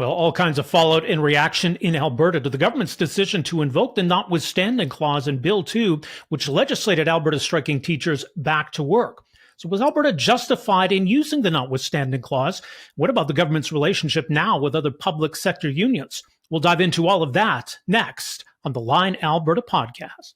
Well, all kinds of fallout in reaction in Alberta to the government's decision to invoke the notwithstanding clause in Bill 2, which legislated Alberta striking teachers back to work. So was Alberta justified in using the notwithstanding clause? What about the government's relationship now with other public sector unions? We'll dive into all of that next on the Line Alberta podcast.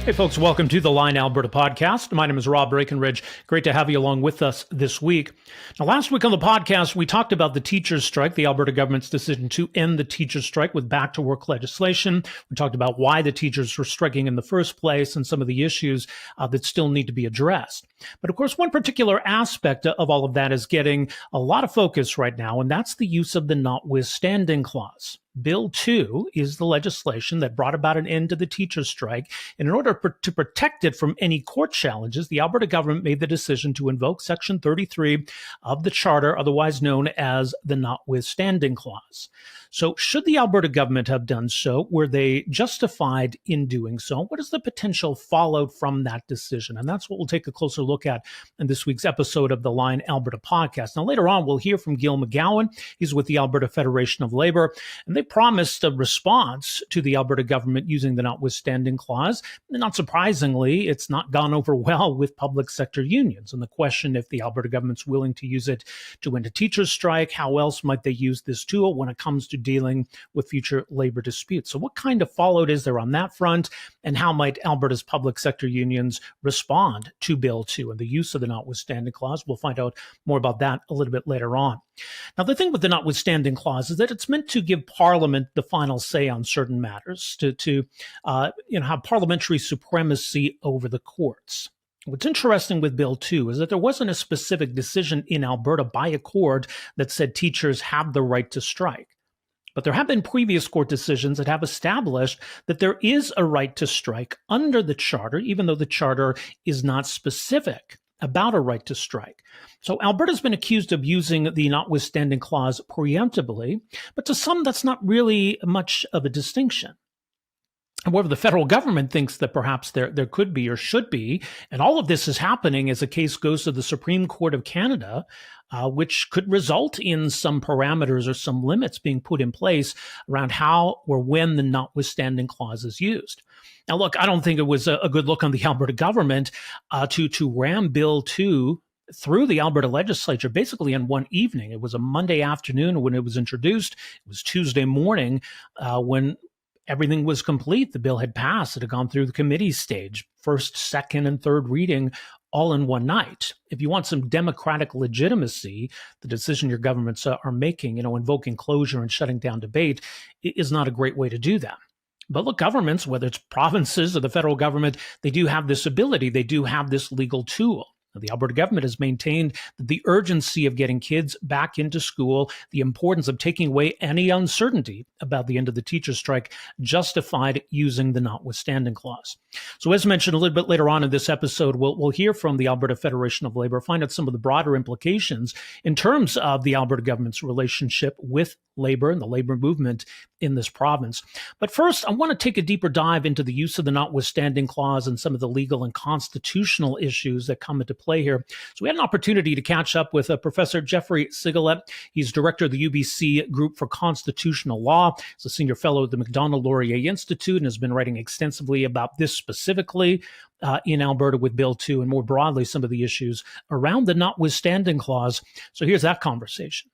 Hey folks, welcome to the Line Alberta Podcast. My name is Rob Breakenridge. Great to have you along with us this week. Now, last week on the podcast, we talked about the teachers' strike, the Alberta government's decision to end the teachers' strike with back-to-work legislation. We talked about why the teachers were striking in the first place and some of the issues that still need to be addressed. But of course, one particular aspect of all of that is getting a lot of focus right now, and that's the use of the notwithstanding clause. Bill 2 is the legislation that brought about an end to the teachers' strike. And in order to protect it from any court challenges, the Alberta government made the decision to invoke Section 33 of the Charter, otherwise known as the notwithstanding clause. So should the Alberta government have done so? Were they justified in doing so? What is the potential fallout from that decision? And that's what we'll take a closer look at in this week's episode of the Line Alberta podcast. Now, later on, we'll hear from Gil McGowan. He's with the Alberta Federation of Labour, and they promised a response to the Alberta government using the notwithstanding clause. And not surprisingly, it's not gone over well with public sector unions. And the question, if the Alberta government's willing to use it to end a teachers' strike, how else might they use this tool when it comes to dealing with future labor disputes? So what kind of fallout is there on that front? And how might Alberta's public sector unions respond to Bill 2 and the use of the notwithstanding clause? We'll find out more about that a little bit later on. Now, the thing with the notwithstanding clause is that it's meant to give Parliament the final say on certain matters, to have parliamentary supremacy over the courts. What's interesting with Bill 2 is that there wasn't a specific decision in Alberta by a court that said teachers have the right to strike. But there have been previous court decisions that have established that there is a right to strike under the Charter, even though the Charter is not specific about a right to strike. So Alberta's been accused of using the notwithstanding clause preemptively, but to some, that's not really much of a distinction. However, the federal government thinks that perhaps there could be or should be, and all of this is happening as a case goes to the Supreme Court of Canada, which could result in some parameters or some limits being put in place around how or when the notwithstanding clause is used. Now, look, I don't think it was a good look on the Alberta government to ram Bill 2 through the Alberta legislature basically in one evening. It was a Monday afternoon when it was introduced. It was Tuesday morning when everything was complete. The bill had passed. It had gone through the committee stage, first, second, and third reading all in one night. If you want some democratic legitimacy, the decision your governments are making, invoking closure and shutting down debate is not a great way to do that. But look, governments, whether it's provinces or the federal government, they do have this ability. They do have this legal tool. The Alberta government has maintained that the urgency of getting kids back into school, the importance of taking away any uncertainty about the end of the teachers' strike, justified using the notwithstanding clause. So as mentioned a little bit later on in this episode, we'll hear from the Alberta Federation of Labour, find out some of the broader implications in terms of the Alberta government's relationship with labor and the labor movement in this province. But first, I want to take a deeper dive into the use of the notwithstanding clause and some of the legal and constitutional issues that come into play here. So we had an opportunity to catch up with Professor Geoffrey Sigalet. He's director of the UBC Group for Constitutional Law. He's a senior fellow at the Macdonald-Laurier Institute and has been writing extensively about this specifically in Alberta with Bill 2 and more broadly some of the issues around the notwithstanding clause. So here's that conversation.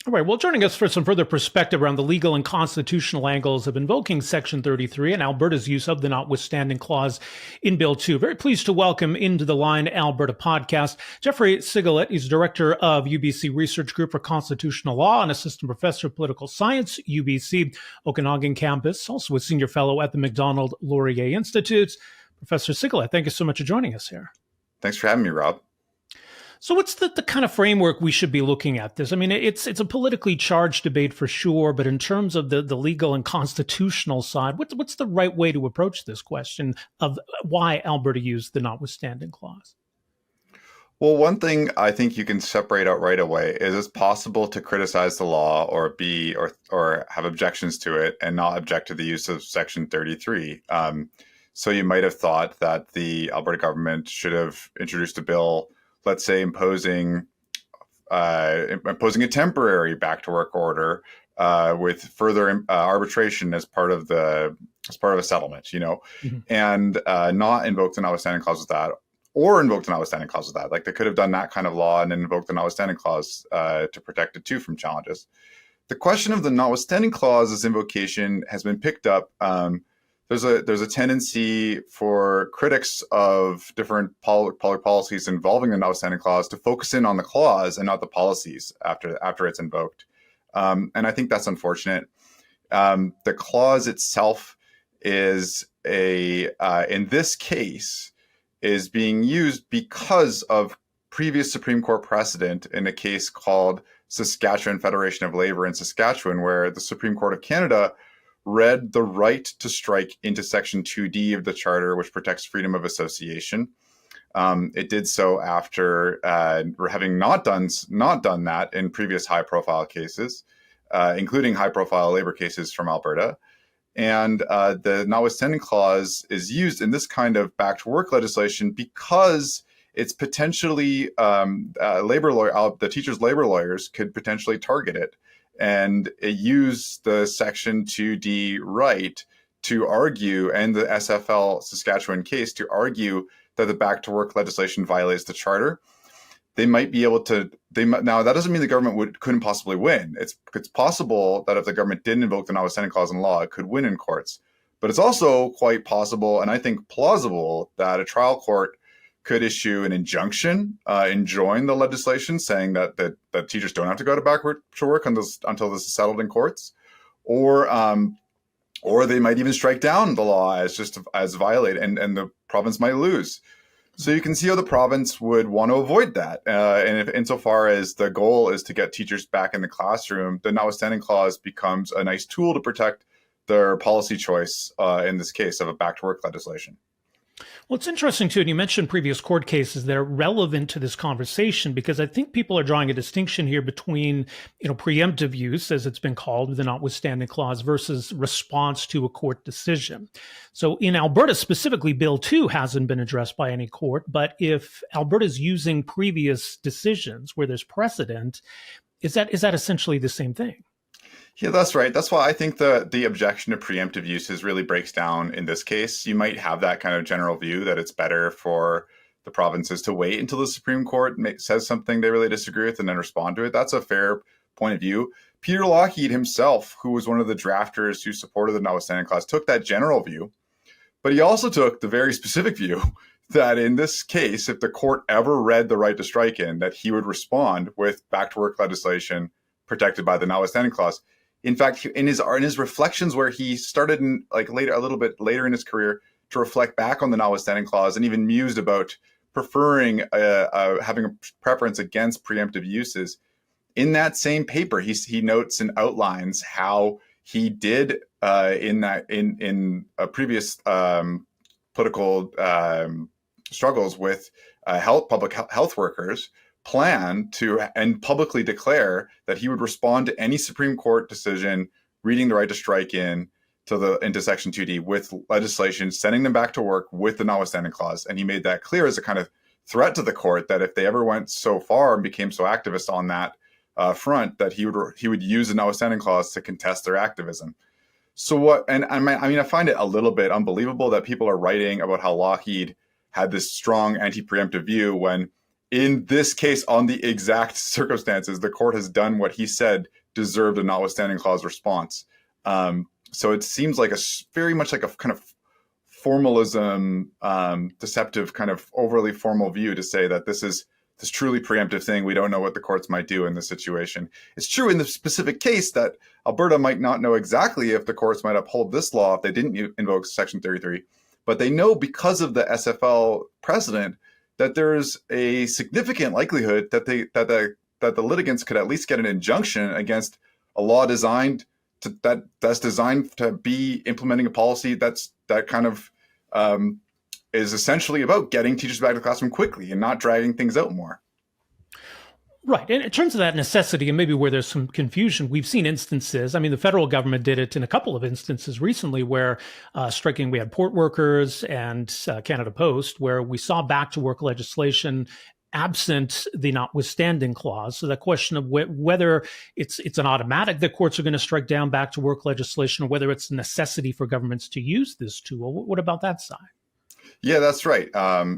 All right, well, joining us for some further perspective around the legal and constitutional angles of invoking Section 33 and Alberta's use of the notwithstanding clause in Bill 2. Very pleased to welcome into the Line Alberta podcast, Geoffrey Sigalet. He's director of UBC Research Group for Constitutional Law and assistant professor of political science, UBC Okanagan campus, also a senior fellow at the Macdonald-Laurier Institute. Professor Sigalet, thank you so much for joining us here. Thanks for having me, Rob. So what's the kind of framework we should be looking at this? I mean, it's a politically charged debate for sure, but in terms of the legal and constitutional side, what's the right way to approach this question of why Alberta used the notwithstanding clause? Well, one thing I think you can separate out right away is it's possible to criticize the law or have objections to it and not object to the use of Section 33. So you might have thought that the Alberta government should have introduced a bill, let's say imposing a temporary back to work order with further arbitration as part of a settlement, Mhm. and not invoke the notwithstanding clause of that, or invoke the notwithstanding clause of that. Like they could have done that kind of law and then invoked the notwithstanding clause to protect it too from challenges. The question of the notwithstanding clause's invocation has been picked up. There's a tendency for critics of different public policies involving the notwithstanding clause to focus in on the clause and not the policies after it's invoked, and I think that's unfortunate. The clause itself is in this case, is being used because of previous Supreme Court precedent in a case called Saskatchewan Federation of Labour in Saskatchewan, where the Supreme Court of Canada read the right to strike into Section 2D of the Charter, which protects freedom of association. It did so after having not done that in previous high-profile cases, including high-profile labor cases from Alberta. And the notwithstanding clause is used in this kind of back to work legislation because it's potentially the teachers' labor lawyers could potentially target it and use the Section 2D right to argue, and the SFL Saskatchewan case to argue that the back to work legislation violates the Charter. They might be able to. Now that doesn't mean the government couldn't possibly win. It's possible that if the government didn't invoke the notwithstanding clause in law, it could win in courts. But it's also quite possible, and I think plausible, that a trial court could issue an injunction enjoin the legislation, saying that teachers don't have to go to back to work until this is settled in courts, or they might even strike down the law as violated, and the province might lose. So you can see how the province would want to avoid that. And if insofar as the goal is to get teachers back in the classroom, the notwithstanding clause becomes a nice tool to protect their policy choice in this case of a back to work legislation. Well, it's interesting, too, and you mentioned previous court cases that are relevant to this conversation, because I think people are drawing a distinction here between, preemptive use, as it's been called, the notwithstanding clause, versus response to a court decision. So in Alberta specifically, Bill 2 hasn't been addressed by any court, but if Alberta is using previous decisions where there's precedent, is that essentially the same thing? Yeah, that's right. That's why I think the objection to preemptive uses really breaks down in this case. You might have that kind of general view that it's better for the provinces to wait until the Supreme Court says something they really disagree with and then respond to it. That's a fair point of view. Peter Lougheed himself, who was one of the drafters who supported the notwithstanding clause, took that general view, but he also took the very specific view that in this case, if the court ever read the right to strike in, that he would respond with back to work legislation protected by the notwithstanding clause. In fact, in his reflections, where he started a little bit later in his career to reflect back on the notwithstanding clause and even mused about preferring having a preference against preemptive uses, in that same paper, he notes and outlines how he did in previous political struggles with public health workers, plan to and publicly declare that he would respond to any Supreme Court decision reading the right to strike into Section 2D with legislation sending them back to work with the notwithstanding clause. And he made that clear as a kind of threat to the court that if they ever went so far and became so activist on that front, that he would use the notwithstanding clause to contest their activism. So what? And I find it a little bit unbelievable that people are writing about how Lougheed had this strong anti-preemptive view when, in this case, on the exact circumstances, the court has done what he said deserved a notwithstanding clause response. So it seems like very much like a kind of formalism, deceptive, kind of overly formal view to say that this is this truly preemptive thing. We don't know what the courts might do in this situation. It's true in the specific case that Alberta might not know exactly if the courts might uphold this law if they didn't invoke Section 33, but they know because of the SFL precedent that there's a significant likelihood that the litigants could at least get an injunction against a law designed to be implementing a policy that kind of is essentially about getting teachers back to the classroom quickly and not dragging things out more. Right. And in terms of that necessity, and maybe where there's some confusion, we've seen instances. I mean, the federal government did it in a couple of instances recently where striking, we had port workers and Canada Post, where we saw back to work legislation absent the notwithstanding clause. So the question of whether it's an automatic that courts are going to strike down back to work legislation, or whether it's a necessity for governments to use this tool. What about that side? Yeah, that's right.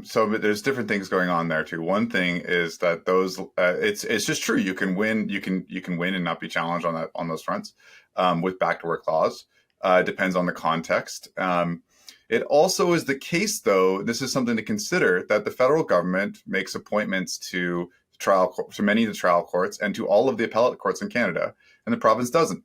So there's different things going on there too. One thing is that those it's just true. You can win. You can win and not be challenged on those fronts with back to work laws. Depends on the context. It also is the case, though. This is something to consider, that the federal government makes appointments to many of the trial courts and to all of the appellate courts in Canada, and the province doesn't.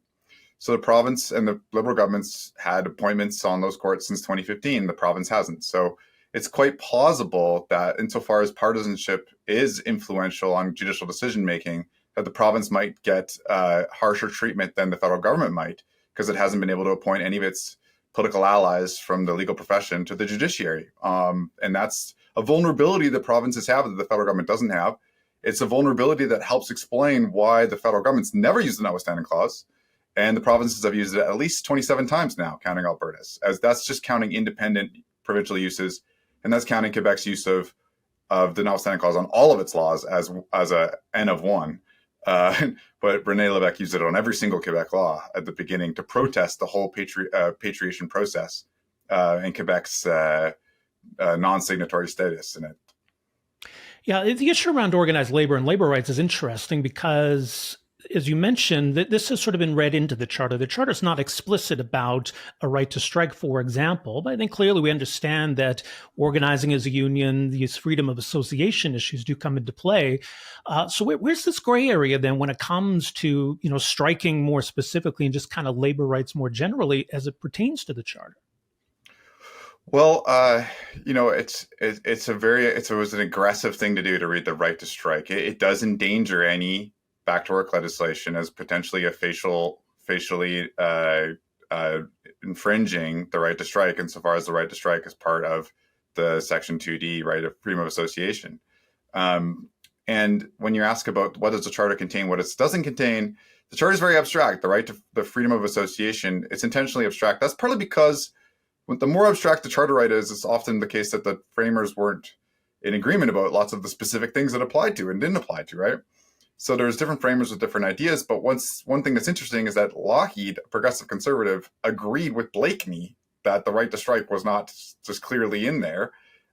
So the province and the Liberal governments had appointments on those courts since 2015. The province hasn't. So it's quite plausible that insofar as partisanship is influential on judicial decision-making, that the province might get harsher treatment than the federal government might, because it hasn't been able to appoint any of its political allies from the legal profession to the judiciary. And that's a vulnerability that provinces have that the federal government doesn't have. It's a vulnerability that helps explain why the federal government's never used the notwithstanding clause. And the provinces have used it at least 27 times now, counting Alberta's, as that's just counting independent provincial uses. And that's counting Quebec's use of the notwithstanding clause on all of its laws as a N of one. But René Lévesque used it on every single Quebec law at the beginning to protest the whole patriation process and Quebec's non-signatory status in it. Yeah, the issue around organized labor and labor rights is interesting because, as you mentioned, this has sort of been read into the Charter. The Charter is not explicit about a right to strike, for example, but I think clearly we understand that organizing as a union, these freedom of association issues do come into play. So where's this gray area then when it comes to, striking more specifically and just kind of labor rights more generally as it pertains to the Charter? Well, it was an aggressive thing to do, to read the right to strike. It does endanger any back to work legislation as potentially facially infringing the right to strike, insofar as the right to strike is part of the Section 2D right of freedom of association. And when you ask about what does the Charter contain, what it doesn't contain, the Charter is very abstract. The right to the freedom of association, it's intentionally abstract. That's partly because the more abstract the Charter right is, it's often the case that the framers weren't in agreement about lots of the specific things it applied to and didn't apply to, right? So there's different framers with different ideas. But one thing that's interesting is that Lougheed, a progressive conservative, agreed with Blakeney that the right to strike was not just clearly in there.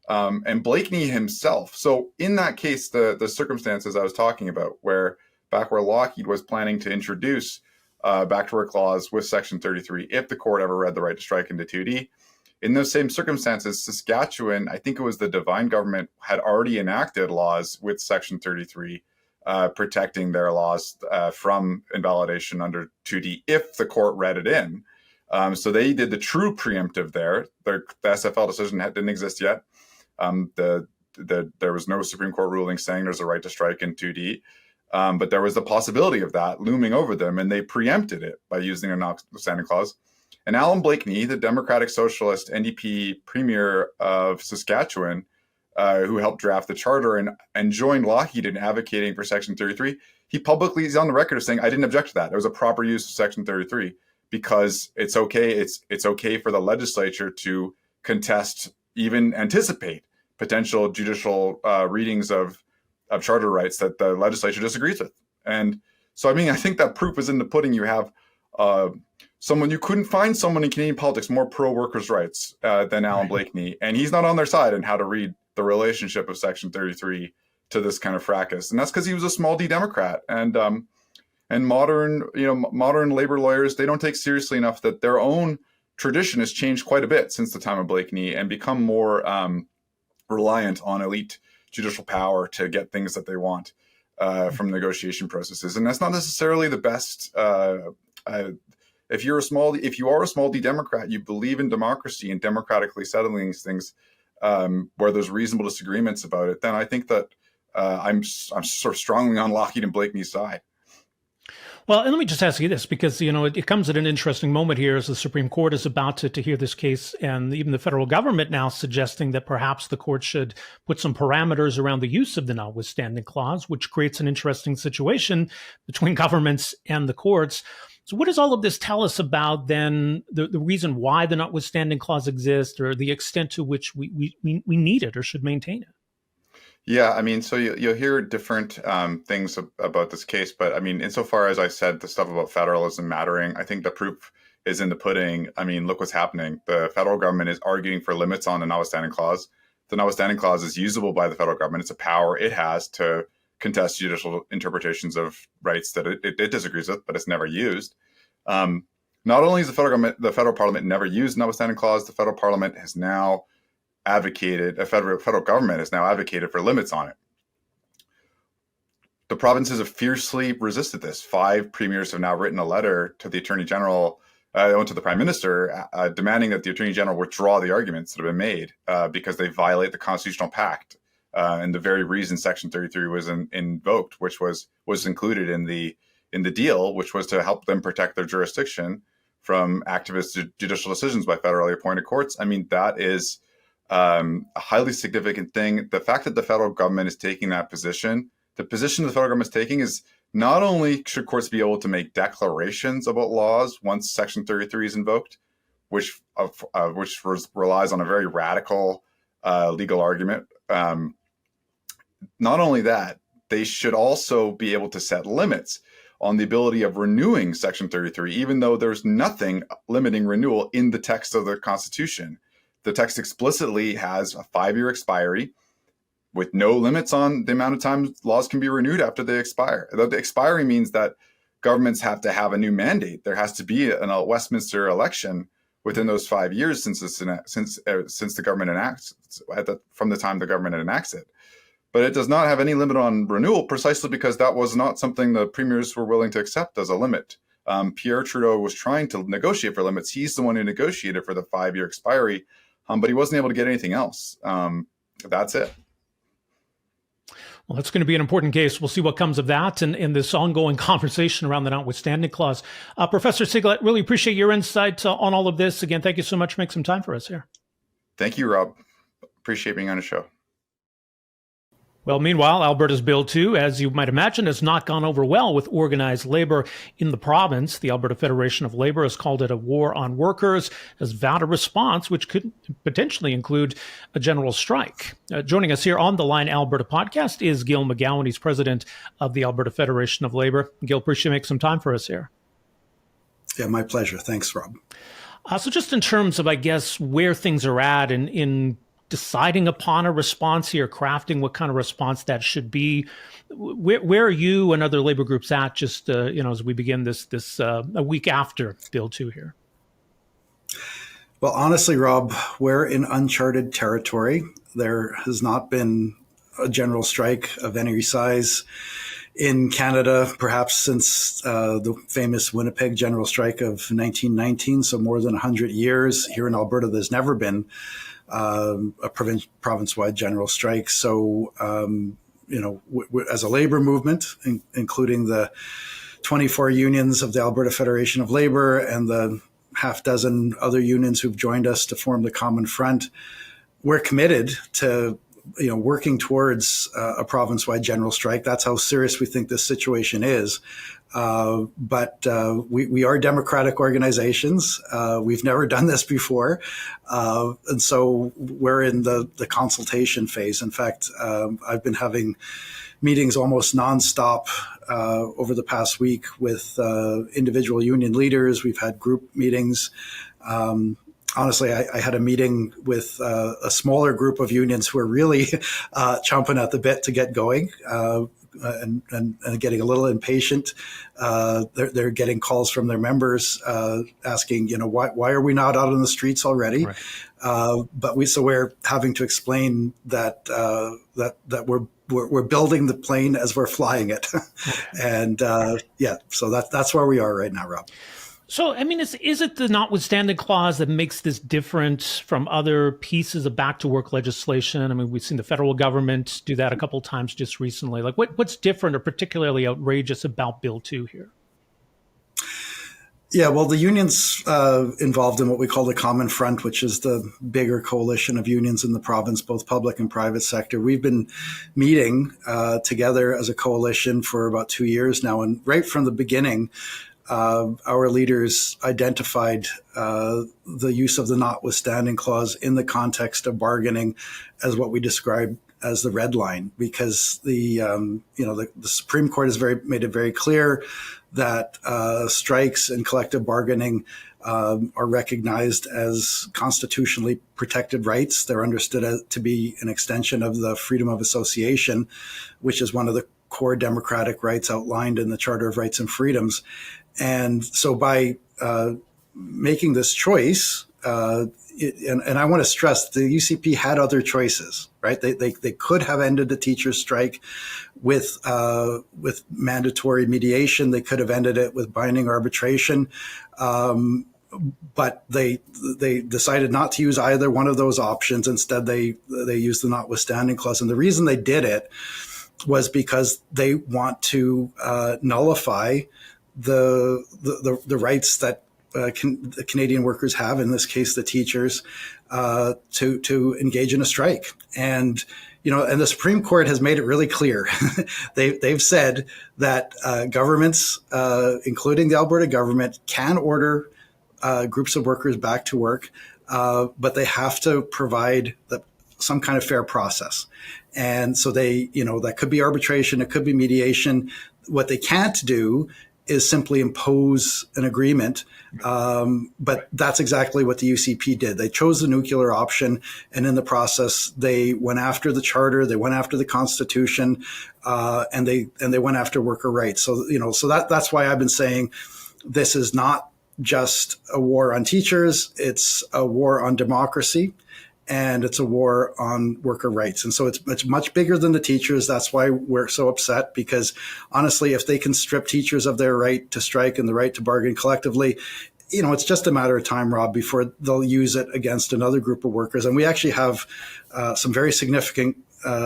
And Blakeney himself. So in that case, the circumstances I was talking about, where Lougheed was planning to introduce back to work laws with Section 33, if the court ever read the right to strike into 2D, in those same circumstances, Saskatchewan, I think it was the Devine government, had already enacted laws with Section 33 protecting their laws from invalidation under 2D if the court read it in. So they did the true preemptive there. The SFL decision didn't exist yet. There was no Supreme Court ruling saying there's a right to strike in 2D, but there was the possibility of that looming over them, and they preempted it by using a notwithstanding clause. And Alan Blakeney, the Democratic Socialist NDP Premier of Saskatchewan, who helped draft the Charter and joined Lougheed in advocating for Section 33, he's on the record as saying, I didn't object to that. It was a proper use of Section 33 because it's okay. It's okay for the legislature to contest, even anticipate potential judicial readings of Charter rights that the legislature disagrees with. And so, I think that proof is in the pudding. You have you couldn't find someone in Canadian politics more pro-workers' rights than Alan Blakeney, and he's not on their side in how to read the relationship of Section 33 to this kind of fracas. And that's because he was a small D Democrat. And modern labor lawyers, they don't take seriously enough that their own tradition has changed quite a bit since the time of Blakeney and become more reliant on elite judicial power to get things that they want from negotiation processes. And that's not necessarily the best. If you are a small D Democrat, you believe in democracy and democratically settling these things where there's reasonable disagreements about it, then I think that I'm sort of strongly on Lougheed and Blakeney's side. Well, and let me just ask you this, because, it comes at an interesting moment here as the Supreme Court is about to hear this case, and even the federal government now suggesting that perhaps the court should put some parameters around the use of the notwithstanding clause, which creates an interesting situation between governments and the courts. So what does all of this tell us about then the reason why the notwithstanding clause exists, or the extent to which we need it or should maintain it? Yeah, I mean, so you'll hear different things about this case, but I mean, insofar as I said the stuff about federalism mattering, I think the proof is in the pudding. I mean, look what's happening. The federal government is arguing for limits on the notwithstanding clause. The notwithstanding clause is usable by the federal government. It's a power it has to contest judicial interpretations of rights that it disagrees with, but it's never used. Not only is the federal parliament never used the notwithstanding clause, the federal parliament has now federal government has now advocated for limits on it. The provinces have fiercely resisted this. 5 premiers have now written a letter to the Attorney General, to the Prime Minister, demanding that the Attorney General withdraw the arguments that have been made because they violate the Constitutional Pact. And the very reason Section 33 was invoked, which was included in the deal, which was to help them protect their jurisdiction from activist judicial decisions by federally appointed courts. I mean, that is a highly significant thing. The fact that the federal government is taking that position, the position the federal government is taking is not only should courts be able to make declarations about laws once Section 33 is invoked, which relies on a very radical legal argument. Not only that, they should also be able to set limits on the ability of renewing Section 33, even though there's nothing limiting renewal in the text of the Constitution. The text explicitly has a 5-year expiry with no limits on the amount of time laws can be renewed after they expire. The expiry means that governments have to have a new mandate. There has to be a Westminster election within those 5 years since the government enacts from the time the government enacts it. But it does not have any limit on renewal, precisely because that was not something the premiers were willing to accept as a limit. Pierre Trudeau was trying to negotiate for limits. He's the one who negotiated for the 5-year expiry, but he wasn't able to get anything else. That's it. Well, that's going to be an important case. We'll see what comes of that and in this ongoing conversation around the notwithstanding clause. Professor Sigalet, really appreciate your insight on all of this. Again, thank you so much for making some time for us here. Thank you, Rob. Appreciate being on the show. Well, meanwhile, Alberta's Bill 2, as you might imagine, has not gone over well with organized labor in the province. The Alberta Federation of Labour has called it a war on workers, has vowed a response, which could potentially include a general strike. Joining us here on the Line Alberta podcast is Gil McGowan. He's president of the Alberta Federation of Labour. Gil, appreciate you making some time for us here. Yeah, my pleasure. Thanks, Rob. So just in terms of, I guess, where things are at in deciding upon a response here, crafting what kind of response that should be. Where are you and other labor groups at just, as we begin this a week after Bill 2 here? Well, honestly, Rob, we're in uncharted territory. There has not been a general strike of any size in Canada, perhaps since the famous Winnipeg general strike of 1919, so more than 100 years. Here in Alberta, there's never been a province-wide general strike. So, as a labor movement, including the 24 unions of the Alberta Federation of Labour and the half dozen other unions who've joined us to form the Common Front, we're committed to working towards a province-wide general strike. That's how serious we think this situation is. But we are democratic organizations. We've never done this before. And so we're in the consultation phase. In fact, I've been having meetings almost nonstop over the past week with individual union leaders. We've had group meetings. Honestly, I had a meeting with a smaller group of unions who are really chomping at the bit to get going and getting a little impatient. They're getting calls from their members asking, why are we not out on the streets already? Right. But we're having to explain that we're building the plane as we're flying it, and so that's where we are right now, Rob. So, I mean, is it the notwithstanding clause that makes this different from other pieces of back-to-work legislation? I mean, we've seen the federal government do that a couple of times just recently. Like, what's different or particularly outrageous about Bill 2 here? Yeah, well, the unions involved in what we call the Common Front, which is the bigger coalition of unions in the province, both public and private sector. We've been meeting together as a coalition for about 2 years now. And right from the beginning, our leaders identified the use of the notwithstanding clause in the context of bargaining as what we describe as the red line, because the Supreme Court has made it very clear that strikes and collective bargaining are recognized as constitutionally protected rights. They're understood to be an extension of the freedom of association, which is one of the core democratic rights outlined in the Charter of Rights and Freedoms. And so by making this choice, and I want to stress, the UCP had other choices, right? They could have ended the teachers' strike with mandatory mediation. They could have ended it with binding arbitration, but they decided not to use either one of those options. Instead, they used the notwithstanding clause, and the reason they did it was because they want to nullify the rights that the Canadian workers have, in this case, the teachers, to engage in a strike. And, and the Supreme Court has made it really clear. They've said that governments, including the Alberta government, can order groups of workers back to work, but they have to provide some kind of fair process. And so that could be arbitration, it could be mediation. What they can't do is simply impose an agreement. But that's exactly what the UCP did. They chose the nuclear option, and in the process, they went after the Charter, they went after the Constitution, and they went after worker rights. So, so that's why I've been saying this is not just a war on teachers, it's a war on democracy. And it's a war on worker rights. And so it's much bigger than the teachers. That's why we're so upset, because honestly, if they can strip teachers of their right to strike and the right to bargain collectively, it's just a matter of time, Rob, before they'll use it against another group of workers. And we actually have some very significant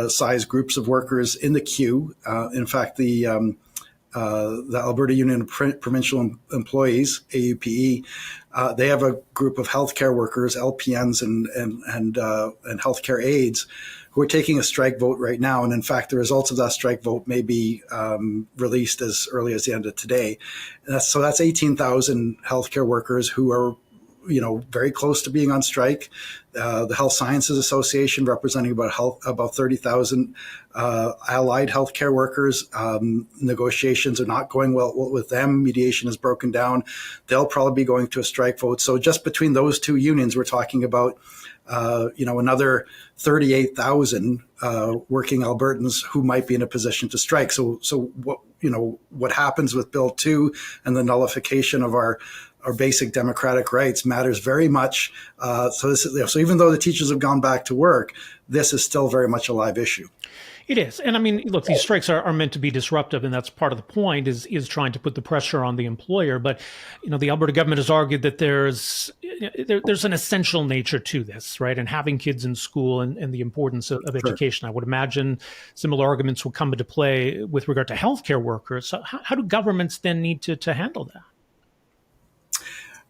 size groups of workers in the queue. In fact, the Alberta Union of Provincial Employees, AUPE, they have a group of healthcare workers, LPNs and healthcare aides, who are taking a strike vote right now. And in fact, the results of that strike vote may be released as early as the end of today. And so that's 18,000 healthcare workers who are very close to being on strike. The Health Sciences Association, representing about 30,000 allied healthcare workers. Negotiations are not going well with them. Mediation has broken down. They'll probably be going to a strike vote. So just between those two unions, we're talking about another 38,000 working Albertans who might be in a position to strike. So what happens with Bill 2 and the nullification of our basic democratic rights matters very much. So even though the teachers have gone back to work, this is still very much a live issue. It is. And I mean, look, these strikes are meant to be disruptive, and that's part of the point, is trying to put the pressure on the employer. But, the Alberta government has argued that there's an essential nature to this, right? And having kids in school and the importance of education. I would imagine similar arguments will come into play with regard to healthcare workers. So how do governments then need to handle that?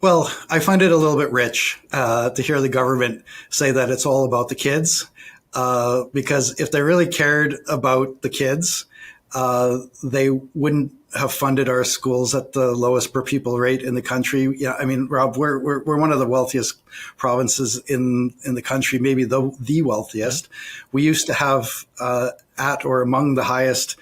Well, I find it a little bit rich to hear the government say that it's all about the kids. Because if they really cared about the kids, they wouldn't have funded our schools at the lowest per pupil rate in the country. Yeah, I mean, Rob, we're one of the wealthiest provinces in the country, maybe the wealthiest. We used to have at or among the highest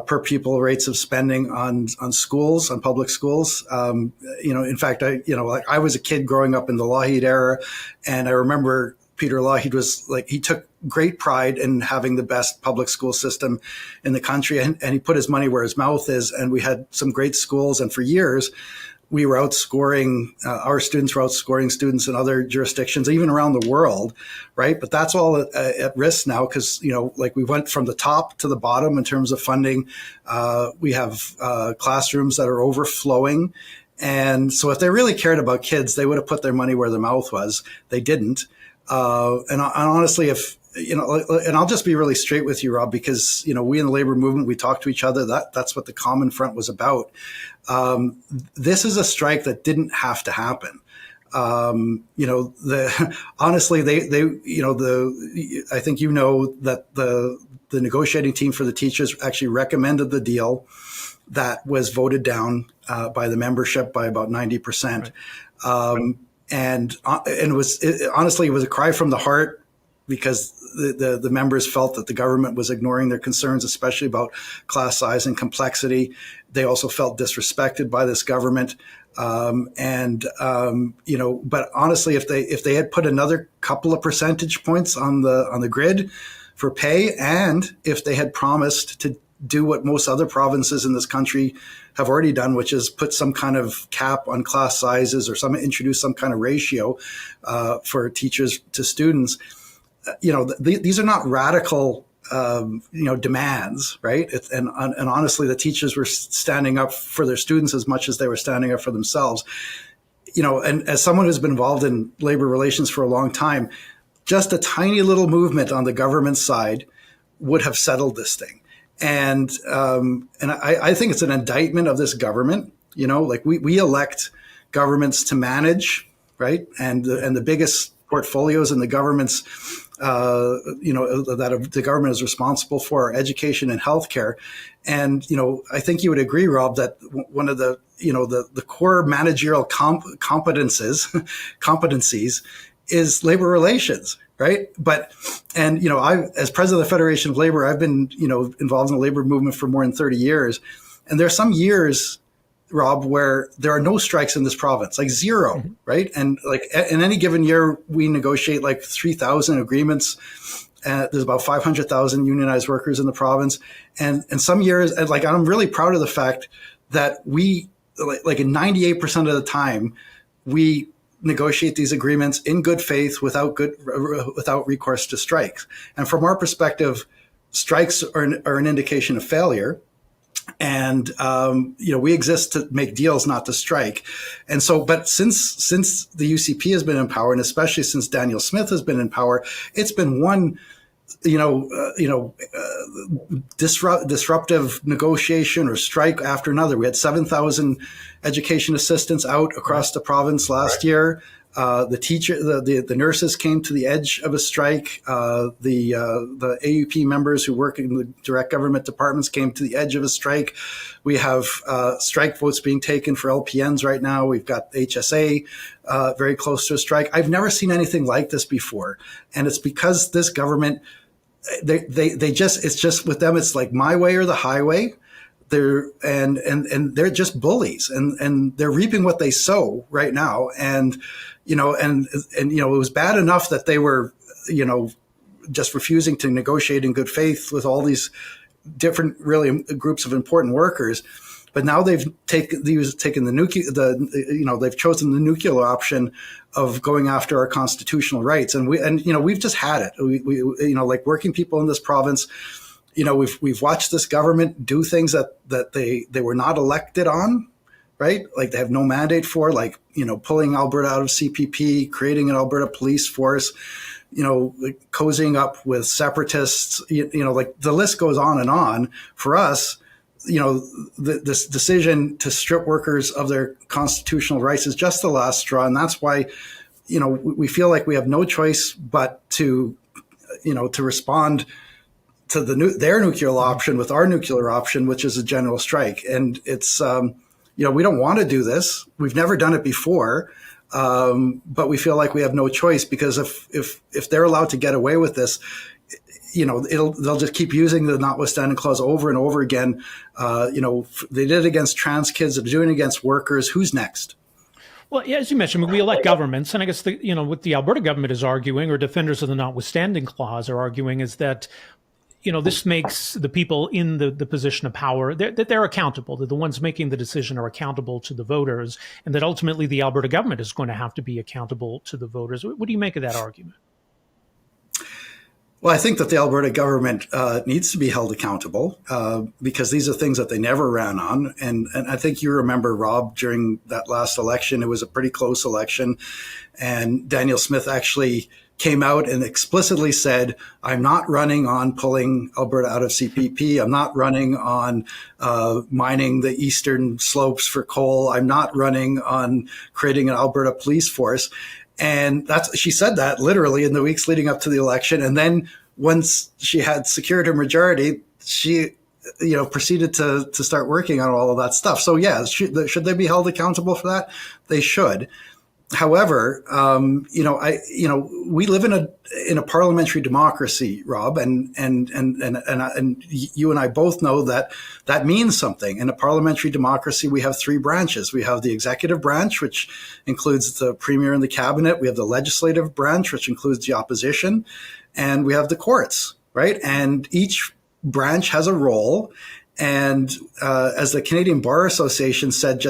per pupil rates of spending on schools, on public schools. In fact, I was a kid growing up in the Lougheed era, and I remember Peter Lougheed he took great pride in having the best public school system in the country, and he put his money where his mouth is. And we had some great schools, and for years we were outscoring, our students were outscoring students in other jurisdictions, even around the world, right? But that's all at risk now, because, we went from the top to the bottom in terms of funding. We have classrooms that are overflowing. And so if they really cared about kids, they would have put their money where their mouth was. They didn't. And honestly, if and I'll just be really straight with you, Rob, because, we in the labor movement, we talk to each other. That's what the Common Front was about. This is a strike that didn't have to happen. Honestly, I think that the negotiating team for the teachers actually recommended the deal that was voted down by the membership by about 90%. Right. And it was a cry from the heart, because the members felt that the government was ignoring their concerns, especially about class size and complexity. They also felt disrespected by this government. But honestly, if they had put another couple of percentage points on the grid for pay, and if they had promised to do what most other provinces in this country have already done, which is put some kind of cap on class sizes or introduce some kind of ratio for teachers to students, these are not radical demands, right? And honestly, the teachers were standing up for their students as much as they were standing up for themselves. And as someone who's been involved in labor relations for a long time, just a tiny little movement on the government side would have settled this thing. And I think it's an indictment of this government. We elect governments to manage, right? And the biggest portfolios in the government's that the government is responsible for are education and healthcare. And, I think you would agree, Rob, that one of the core managerial competencies is labor relations, right? I, as president of the Federation of Labour, I've been, involved in the labor movement for more than 30 years. And there are some years, Rob, where there are no strikes in this province, like zero, mm-hmm. right? And in any given year, we negotiate 3,000 agreements. There's about 500,000 unionized workers in the province. And some years, I'm really proud of the fact that we, in 98% of the time, we negotiate these agreements in good faith without recourse to strikes. And from our perspective, strikes are an indication of failure. And, we exist to make deals, not to strike. And so, but since the UCP has been in power, and especially since Daniel Smith has been in power, it's been one, disruptive negotiation or strike after another. We had 7,000 education assistants out across the province last year. The nurses came to the edge of a strike. The AUP members who work in the direct government departments came to the edge of a strike. We have strike votes being taken for LPNs right now. We've got HSA very close to a strike. I've never seen anything like this before, and it's because this government, it's just with them, it's like my way or the highway. They're just bullies, and they're reaping what they sow right now. And it was bad enough that they were, just refusing to negotiate in good faith with all these different really groups of important workers. But now they've chosen the nuclear option of going after our constitutional rights. And we've just had it. We working people in this province, we've watched this government do things that they were not elected on, right? Like they have no mandate for, pulling Alberta out of CPP, creating an Alberta police force, cozying up with separatists, the list goes on and on. For us, this decision to strip workers of their constitutional rights is just the last straw. And that's why, we feel like we have no choice but to respond to their nuclear option with our nuclear option, which is a general strike. And it's, we don't want to do this. We've never done it before. But we feel like we have no choice, because if they're allowed to get away with this, they'll just keep using the notwithstanding clause over and over again. They did it against trans kids. They're doing it against workers. Who's next? Well, yeah, as you mentioned, we elect governments, and I guess what the Alberta government is arguing, or defenders of the notwithstanding clause are arguing, is that this makes the people in the position of power, that they're accountable, that the ones making the decision are accountable to the voters, and that ultimately the Alberta government is going to have to be accountable to the voters. What do you make of that argument? Well, I think that the Alberta government needs to be held accountable because these are things that they never ran on. And I think you remember, Rob, during that last election, it was a pretty close election. And Daniel Smith actually came out and explicitly said, I'm not running on pulling Alberta out of CPP. I'm not running on mining the eastern slopes for coal. I'm not running on creating an Alberta police force. And she said that literally in the weeks leading up to the election. And then once she had secured her majority, she proceeded to start working on all of that stuff. So yeah, should they be held accountable for that? They should. However, we live in a parliamentary democracy, Rob, and you and I both know that means something. In a parliamentary democracy, we have three branches. We have the executive branch, which includes the premier and the cabinet. We have the legislative branch, which includes the opposition, and we have the courts, right? And each branch has a role. And as the Canadian Bar Association said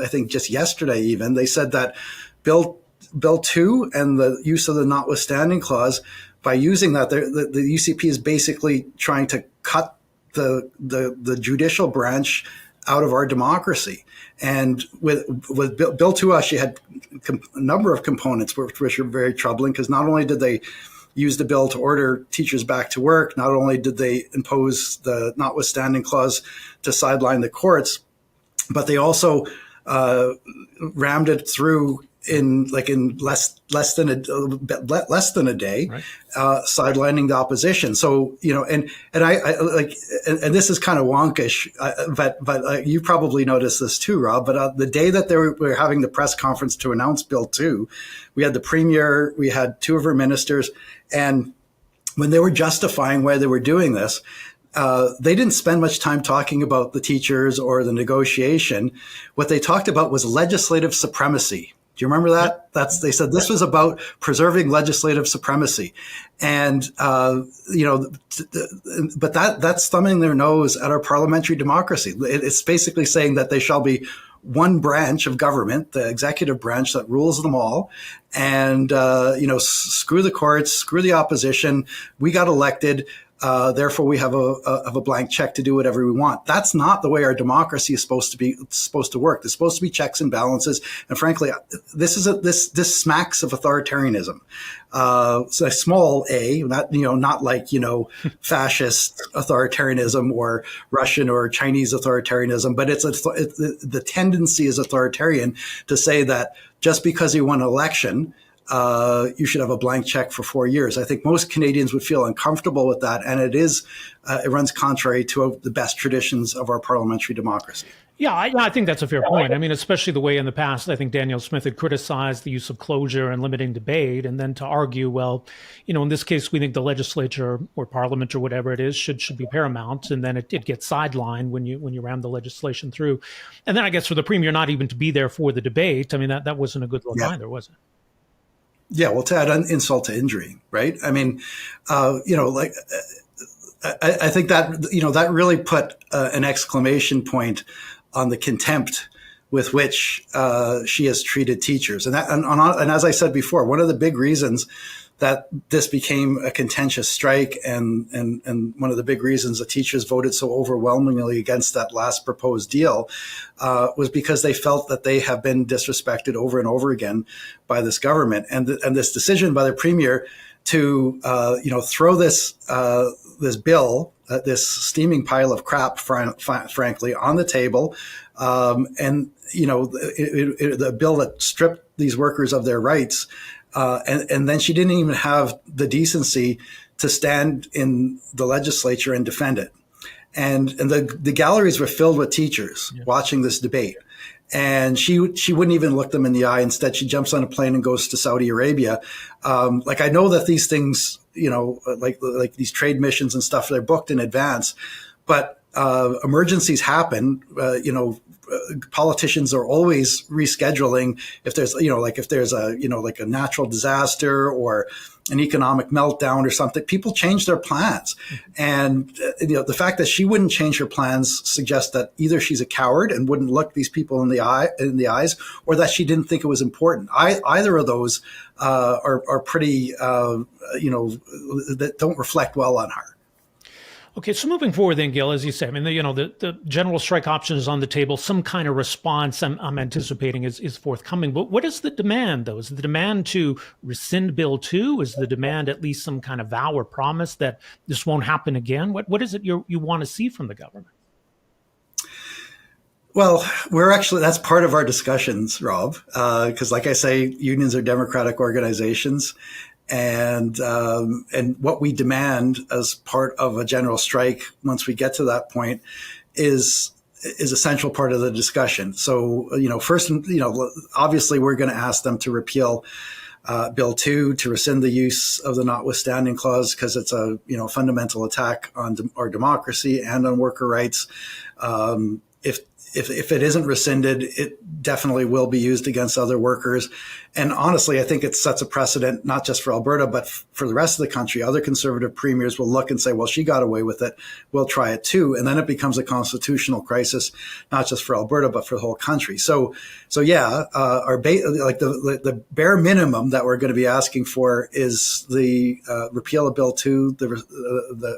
I think just yesterday even, they said that Bill 2 and the use of the notwithstanding clause, by using that, the UCP is basically trying to cut the judicial branch out of our democracy. And with Bill 2 actually had a number of components which are very troubling, because not only did they use the bill to order teachers back to work, not only did they impose the notwithstanding clause to sideline the courts, but they also rammed it through in less than a day, right. Sidelining the opposition. So and this is kind of wonkish, but you probably noticed this too, Rob. But the day that they were having the press conference to announce Bill 2, we had the premier, we had two of her ministers, and when they were justifying why they were doing this, they didn't spend much time talking about the teachers or the negotiation. What they talked about was legislative supremacy. Do you remember that? They said this was about preserving legislative supremacy. And, but that's thumbing their nose at our parliamentary democracy. It's basically saying that they shall be one branch of government, the executive branch, that rules them all. And, screw the courts, screw the opposition. We got elected. Therefore, we have a blank check to do whatever we want. That's not the way our democracy is supposed to work. There's supposed to be checks and balances. And frankly, this smacks of authoritarianism. So a small a, not like fascist authoritarianism or Russian or Chinese authoritarianism, but the tendency is authoritarian to say that just because you won an election, you should have a blank check for 4 years. I think most Canadians would feel uncomfortable with that, and it runs contrary to the best traditions of our parliamentary democracy. Yeah, I think that's a fair point. I mean, especially the way in the past, I think Danielle Smith had criticized the use of closure and limiting debate, and then to argue, well, in this case, we think the legislature or parliament or whatever it is should be paramount, and then it gets sidelined when you ram the legislation through. And then I guess for the premier not even to be there for the debate, I mean, that wasn't a good look either, was it? Yeah, well, to add insult to injury, right? I mean, I think that, that really put an exclamation point on the contempt with which she has treated teachers. And as I said before, one of the big reasons that this became a contentious strike and one of the big reasons the teachers voted so overwhelmingly against that last proposed deal was because they felt that they have been disrespected over and over again by this government. And this decision by the premier to throw this bill, this steaming pile of crap, frankly, on the table, the bill that stripped these workers of their rights. And then she didn't even have the decency to stand in the legislature and defend it. And the galleries were filled with teachers watching this debate. And she wouldn't even look them in the eye. Instead, she jumps on a plane and goes to Saudi Arabia. I know that these things, like these trade missions and stuff, they're booked in advance, but emergencies happen. Politicians are always rescheduling if there's, a natural disaster or an economic meltdown or something. People change their plans. And, the fact that she wouldn't change her plans suggests that either she's a coward and wouldn't look these people in the eyes, or that she didn't think it was important. Either of those are pretty, that don't reflect well on her. Okay, so moving forward then, Gil, as you say, I mean, the general strike option is on the table. Some kind of response I'm anticipating is forthcoming. But what is the demand, though? Is the demand to rescind Bill 2? Is the demand at least some kind of vow or promise that this won't happen again? What is it you want to see from the government? Well, that's part of our discussions, Rob, because like I say, unions are democratic organizations. And what we demand as part of a general strike, once we get to that point, is a central part of the discussion. So, first, obviously we're going to ask them to repeal Bill 2, to rescind the use of the notwithstanding clause, because it's a fundamental attack on our democracy and on worker rights. If it isn't rescinded, it definitely will be used against other workers. And honestly, I think it sets a precedent, not just for Alberta, but for the rest of the country. Other conservative premiers will look and say, well, she got away with it. We'll try it too. And then it becomes a constitutional crisis, not just for Alberta, but for the whole country. So yeah, the bare minimum that we're going to be asking for is the repeal of Bill 2.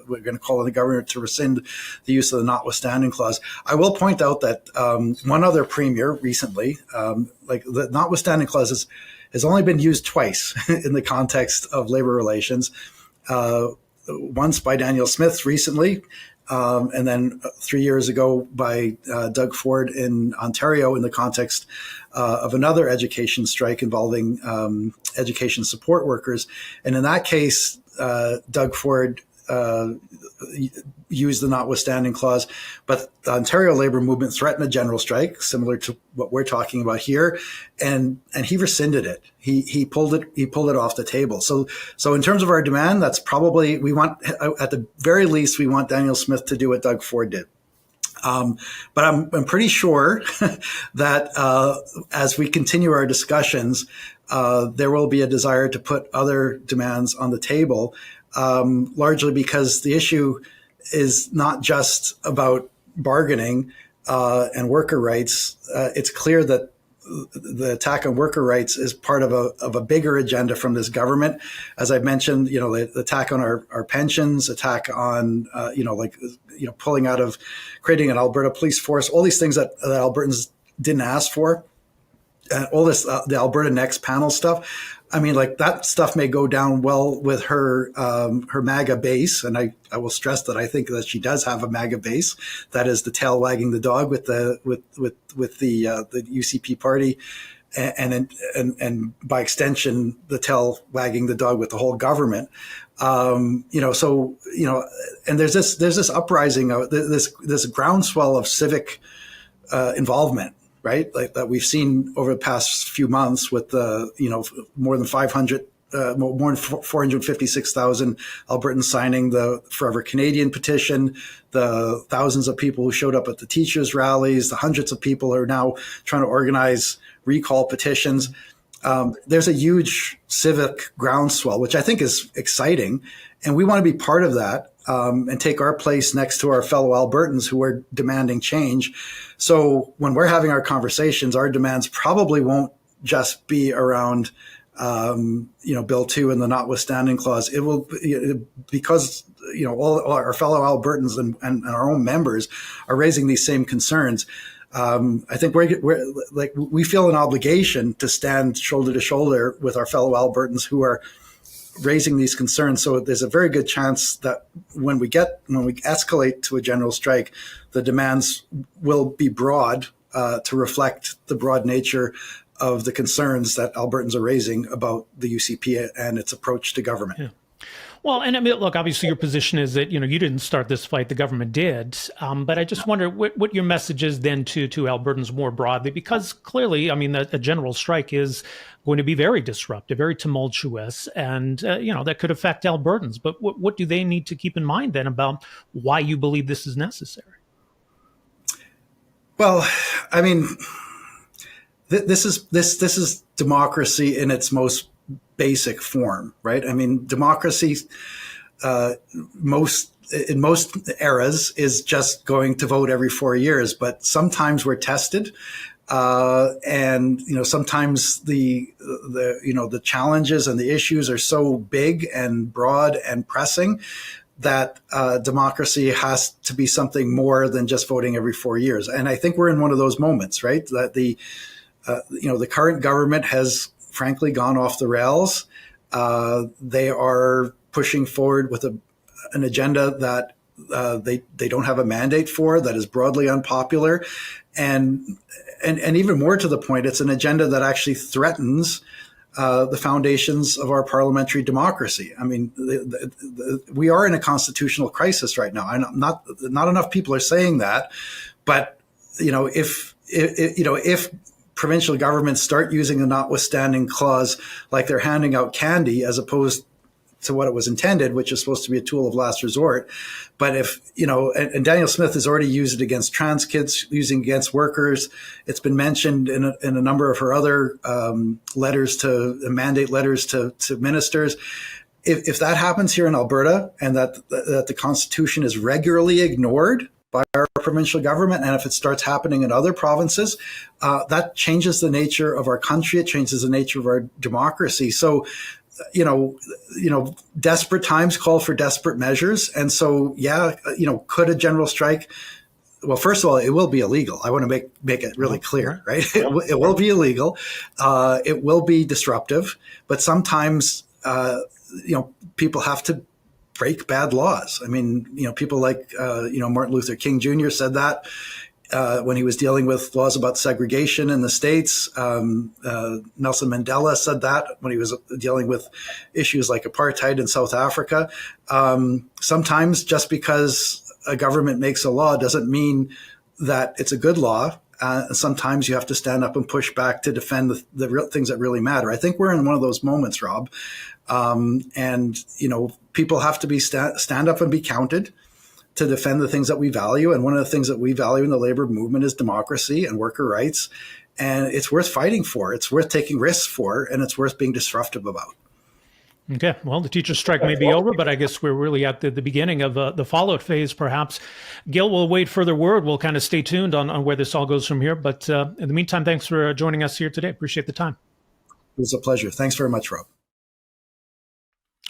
We're going to call on the government to rescind the use of the notwithstanding clause. I will point out that one other premier recently, the notwithstanding clause has only been used twice in the context of labor relations. Once by Daniel Smith recently, and then 3 years ago by Doug Ford in Ontario in the context of another education strike involving education support workers. And in that case, Doug Ford used the notwithstanding clause, but the Ontario labor movement threatened a general strike similar to what we're talking about here, and he rescinded it. He pulled it off the table. So in terms of our demand, that's probably, we want, at the very least, we want Daniel Smith to do what Doug Ford did. But I'm pretty sure that as we continue our discussions, there will be a desire to put other demands on the table. Largely because the issue is not just about bargaining and worker rights. It's clear that the attack on worker rights is part of a bigger agenda from this government. As I mentioned, the attack on our pensions, attack on pulling out of creating an Alberta police force, all these things that Albertans didn't ask for, all this the Alberta Next panel stuff. I mean, that stuff may go down well with her MAGA base, and I will stress that I think that she does have a MAGA base. That is the tail wagging the dog with the UCP party, and by extension, the tail wagging the dog with the whole government. And there's this uprising, this groundswell of civic involvement. Right, that we've seen over the past few months with more than 456,000 Albertans signing the Forever Canadian petition, the thousands of people who showed up at the teachers' rallies, the hundreds of people who are now trying to organize recall petitions. There's a huge civic groundswell, which I think is exciting, and we want to be part of that. And take our place next to our fellow Albertans who are demanding change. So when we're having our conversations, our demands probably won't just be around, Bill 2 and the notwithstanding clause. It will, because, all our fellow Albertans and our own members are raising these same concerns. I think we feel an obligation to stand shoulder to shoulder with our fellow Albertans who are raising these concerns. So there's a very good chance that when we escalate to a general strike, the demands will be broad to reflect the broad nature of the concerns that Albertans are raising about the UCP and its approach to government. Yeah. Well, and I mean, look, obviously your position is that, you didn't start this fight, the government did. But I just wonder what your message is then to Albertans more broadly, because clearly, I mean, a general strike is going to be very disruptive, very tumultuous, and, that could affect Albertans. But what do they need to keep in mind then about why you believe this is necessary? Well, I mean, this is democracy in its most basic form, right? I mean, democracy, in most eras, is just going to vote every 4 years. But sometimes we're tested, and sometimes the challenges and the issues are so big and broad and pressing that democracy has to be something more than just voting every 4 years. And I think we're in one of those moments, right? That the current government has frankly gone off the rails. They are pushing forward with an agenda that they don't have a mandate for, that is broadly unpopular. And even more to the point, it's an agenda that actually threatens the foundations of our parliamentary democracy. I mean, we are in a constitutional crisis right now. And not enough people are saying that, but if provincial governments start using the notwithstanding clause like they're handing out candy as opposed to what it was intended, which is supposed to be a tool of last resort. But if, and Daniel Smith has already used it against trans kids, using against workers. It's been mentioned in a number of her other mandate letters to ministers. If that happens here in Alberta, and that the Constitution is regularly ignored by our provincial government, and if it starts happening in other provinces, that changes the nature of our country. It changes the nature of our democracy. So, desperate times call for desperate measures. And so, could a general strike? Well, first of all, it will be illegal. I want to make it really clear, right? It will be illegal. It will be disruptive, but sometimes, people have to break bad laws. I mean, people like, Martin Luther King Jr. said that when he was dealing with laws about segregation in the States. Nelson Mandela said that when he was dealing with issues like apartheid in South Africa. Sometimes just because a government makes a law doesn't mean that it's a good law. Sometimes you have to stand up and push back to defend the real things that really matter. I think we're in one of those moments, Rob. People have to be stand up and be counted to defend the things that we value. And one of the things that we value in the labor movement is democracy and worker rights. And it's worth fighting for. It's worth taking risks for, and it's worth being disruptive about. Okay. Well, the teacher strike may be over, but I guess we're really at the beginning of the fallout phase, perhaps. Gil, we'll wait further word. We'll kind of stay tuned on where this all goes from here. But in the meantime, thanks for joining us here today. Appreciate the time. It was a pleasure. Thanks very much, Rob.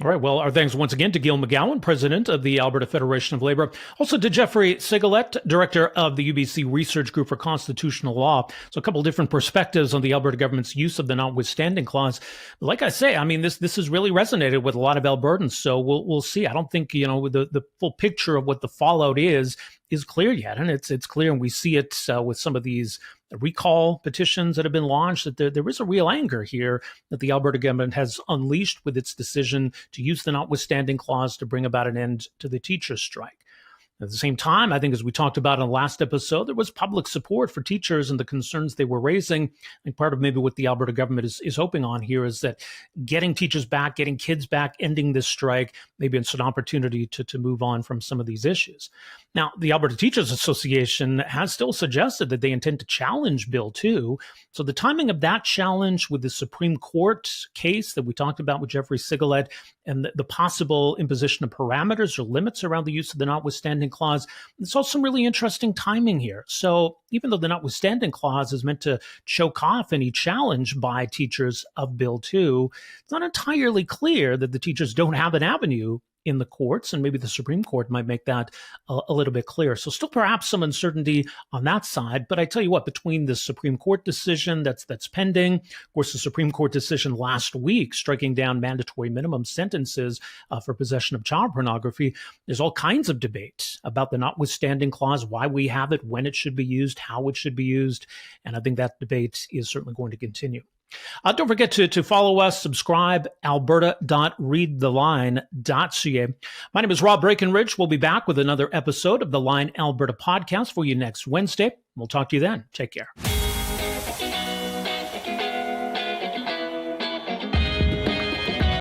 All right. Well, our thanks once again to Gil McGowan, president of the Alberta Federation of Labour. Also to Geoffrey Sigalet, director of the UBC Research Group for Constitutional Law. So a couple of different perspectives on the Alberta government's use of the notwithstanding clause. Like I say, I mean, this has really resonated with a lot of Albertans. So we'll see. I don't think, the full picture of what the fallout is clear yet. And it's clear, and we see it with some of these recall petitions that have been launched, that there is a real anger here that the Alberta government has unleashed with its decision to use the notwithstanding clause to bring about an end to the teachers' strike. At the same time, I think, as we talked about in the last episode, there was public support for teachers and the concerns they were raising. And part of maybe what the Alberta government is hoping on here is that getting teachers back, getting kids back, ending this strike, maybe it's an opportunity to move on from some of these issues. Now, the Alberta Teachers Association has still suggested that they intend to challenge Bill 2. So the timing of that challenge with the Supreme Court case that we talked about with Geoffrey Sigalet and the possible imposition of parameters or limits around the use of the notwithstanding clause, there's also some really interesting timing here. So even though the notwithstanding clause is meant to choke off any challenge by teachers of Bill 2, it's not entirely clear that the teachers don't have an avenue in the courts, and maybe the Supreme Court might make that a little bit clearer. So still perhaps some uncertainty on that side. But I tell you what, between the Supreme Court decision that's pending, of course, the Supreme Court decision last week striking down mandatory minimum sentences for possession of child pornography, there's all kinds of debate about the notwithstanding clause, why we have it, when it should be used, how it should be used. And I think that debate is certainly going to continue. Don't forget to follow us, subscribe, alberta.readtheline.ca. My name is Rob Breakenridge. We'll be back with another episode of the Line Alberta Podcast for you next Wednesday. We'll talk to you then. Take care.